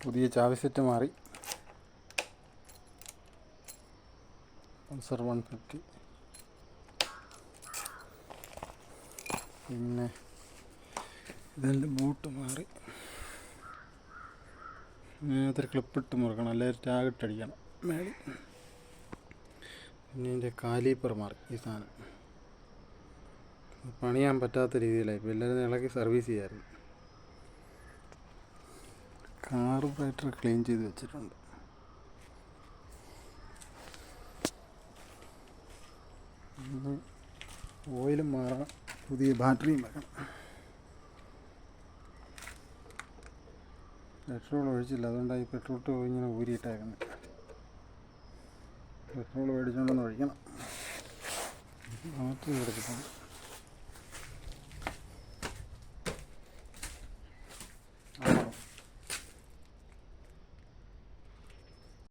പുതിയ ചാവി സെറ്റ് മാറി. പൾസർ 150. പിന്നെ ഇതിൻ്റെ ബൂട്ട് മാറി. ഇതിനകത്തൊരു ക്ലിപ്പിട്ട് മുറുക്കണം, അല്ലെങ്കിൽ ടാഗിട്ടടിക്കണം മേളിൽ. പിന്നെ ഇതിൻ്റെ കാലീപ്പർ മാറി. ഈ സാധനം പണിയാൻ പറ്റാത്ത രീതിയിലായി. ഇപ്പോൾ എല്ലാവരും ഇളക്കി സർവീസ് ചെയ്യാമായിരുന്നു. കാർബറേറ്റർ ക്ലീൻ ചെയ്ത് വെച്ചിട്ടുണ്ട്. ഓയിലും മാറണം, പുതിയ ബാറ്ററിയും വെക്കണം. പെട്രോൾ ഒഴിച്ചില്ല, അതുകൊണ്ടാണ് ഈ പെട്രോൾ ഇങ്ങനെ ഊരിയിട്ടേക്കുന്നത്. പെട്രോൾ മേടിച്ചുകൊണ്ടൊന്ന് ഒഴിക്കണം. ബാറ്ററി എടുത്തിട്ടുണ്ട്.